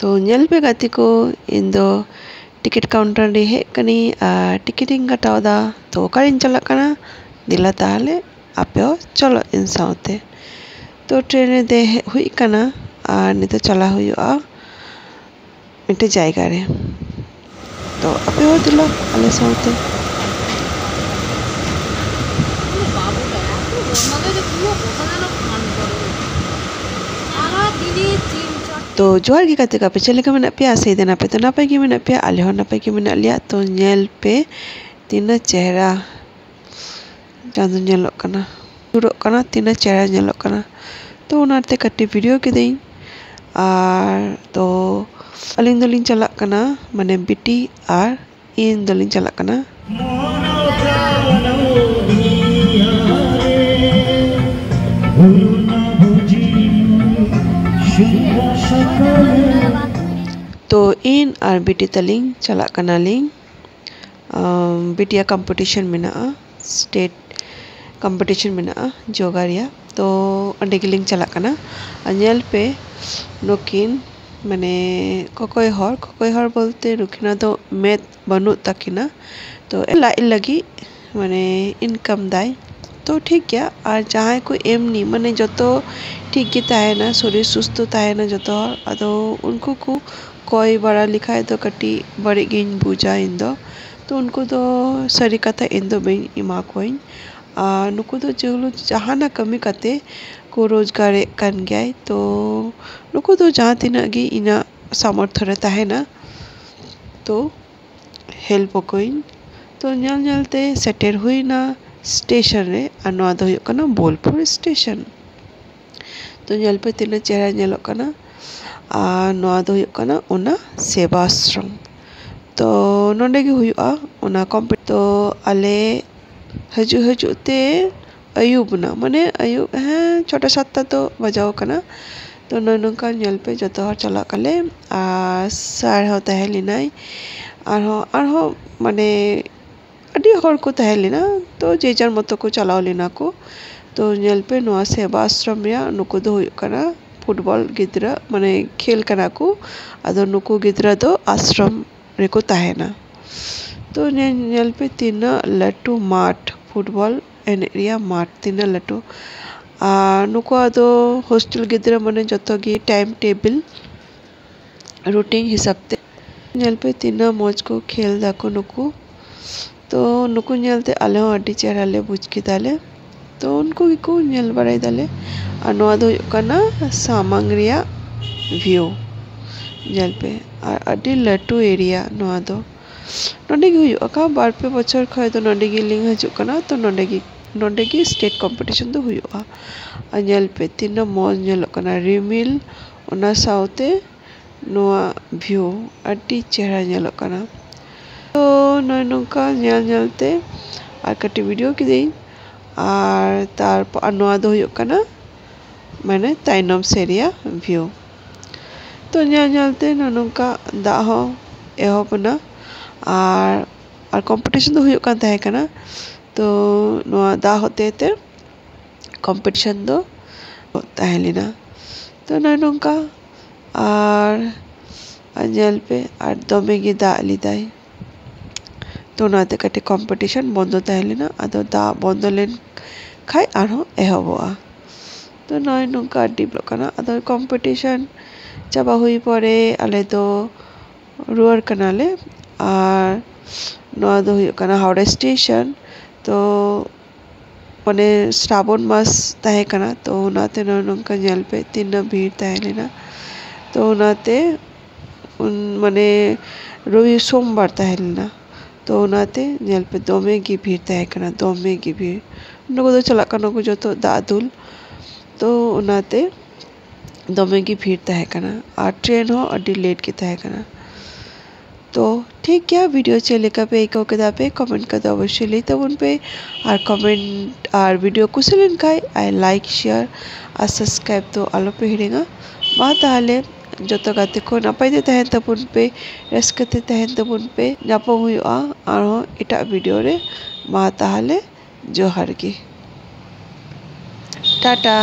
तो ñel पे गाती को इन दो टिकट काउंटर रे हे कनी टिकटिंग कटाव दा तो कारिन चला कना दिला ताहले आपे चलो इन साउते तो ट्रेन रे दे हुई कना नितो चला हुआ मिटे जायगा रे तो आपे दिलो आले साउते तो जोहार गी काते पे चले का मेना पे से देना पे तो नापाय की मेना पे आले हो नापाय की मेना लिया तो ñel पे तीना चेहरा चांदो ñelok kana सुरक kana तीना चेहरा ñelok kana तो उनाते कटी वीडियो के देई आर तो अलिंग दोलिंग चलाक kana माने बिटी आर इन दोलिंग चलाक kana तो इन आर बिटी तलिंग चलाक kana लिंग बिटिया कंपटीशन में स्टेट कंपटीशन में जोगारिया तो अंडे गिलिंग चला कना ñel पे नुकिन माने कोकोय हर बोलते नुकिना तो मेद बनु तकिना तो लाई लगी माने इनकम दाय तो ठीक गया और जहाँ को एमनी माने जो तो ठीक गे ताहेना शरीर सुस्त ताहेना जो तो अदो उनको को कोई बड़ा लिखा है तो कटी बड़ी गिन बुझा इन दो तो उनको तो सरी कथा इन दो बेन इमा कोइन नुको तो जो जहाँ कमी कते को रोजगार कन गया तो नुको तो जहाँ तीना गी इना सामर्थ्य रहता है ना तो हेल्प कोइन तो ñलते सेटेर हुई ना स्टेशन रे अनवा दो कना बोलपुर स्टेशन तो ñel पे तीना चेहरा ñelok कना नवा दो कना उना सेवाश्रम तो नोंडे गी हुआ उना कॉम्पिट तो आले हजू ते अयुब ना माने अयुब हाँ छोटा सातटा तो बजाओ कना तो नौका ñel पे जो तो हर चला कले सार हो तहलिनाई आर माने अड़ी हर को तहलिना तो जेजार मतो को चलाओ लेना को तो ñel पे नवा सेवा आश्रम या नुको दो कना फुटबॉल गिद्रा माने खेल कना को अदो नुको गिद्रा दो आश्रम रेको ताहेना तो ñel पे तीना लट्टू माठ फुटबॉल एरिया माठ तीना लट्टू नुको अदो हॉस्टल गिद्रा माने जतो गी टाइम टेबल रूटीन हिसाब ते ñel पे तीना मौज को खेल दाको नुको तो नुको ñलते आले हो अड्डी चेहरा ले बुझ के दाले तो उनको को ñel बराई दाले नवा दो कना सामांग रिया व्यू ñel पे अड्डी लट्टू एरिया नवा दो नोंडे गी हुई का बार पे बचर खय तो नोंडे गी लिंग हजू कना तो नोंडे गी स्टेट कंपटीशन तो हुआ ñel पे तीना मौज ñelok कना रिमिल ओना साउते नोआ व्यू अड्डी चेहरा ñelok कना तो नोका ñलते आर कटी वीडियो की देई आर तार नोआ दो हुई कना माने ताइनम सेरिया व्यू तो ñलते नोका दा हो एहोबना आर कंपटीशन तो हुई कान ताहे कना तो नोआ दा होते ते कंपटीशन दो ताहेलिना तो नोका आर ñel पे आर दमे गी दा लिदाई तो नाते कटे कंपटीशन बंद ताहेलिना अदो दा बंद लेन खाई आरो एहोबोआ तो नय नोका डिबलो कना अदो कंपटीशन चाबा हुई पड़े आले तो रुआर कनाले आर नवा दो हुई कना हावड़ा स्टेशन तो माने श्रावण मास ताहे कना तो उनाते नोका ñel पे तीना भीड़ ताहेलिना तो उनाते माने रवि सोमवार ताहेलिना तो उनाते ñel पे दमे गी भीड़ ताहे कना दमे गी भीड़ नुको तो चला कना को जो तो दादुल तो उनाते दमे गी भीड़ ताहे कना आर ट्रेन हो अड्डी लेट के ताहे कना तो ठीक क्या वीडियो चले का पे एक के पे कमेंट कर दो अवश्य ले तब उन पे और कमेंट और वीडियो कुशलन खाए आई लाइक शेयर और सब्सक्राइब तो आलो पे हिड़ेगा मा ताहले जो तो गाते को नपाय दे तहन तब उन पे रसकते तहन तब उन पे नापो हुआ और इटा वीडियो रे मा ताहले जोहार गी टाटा।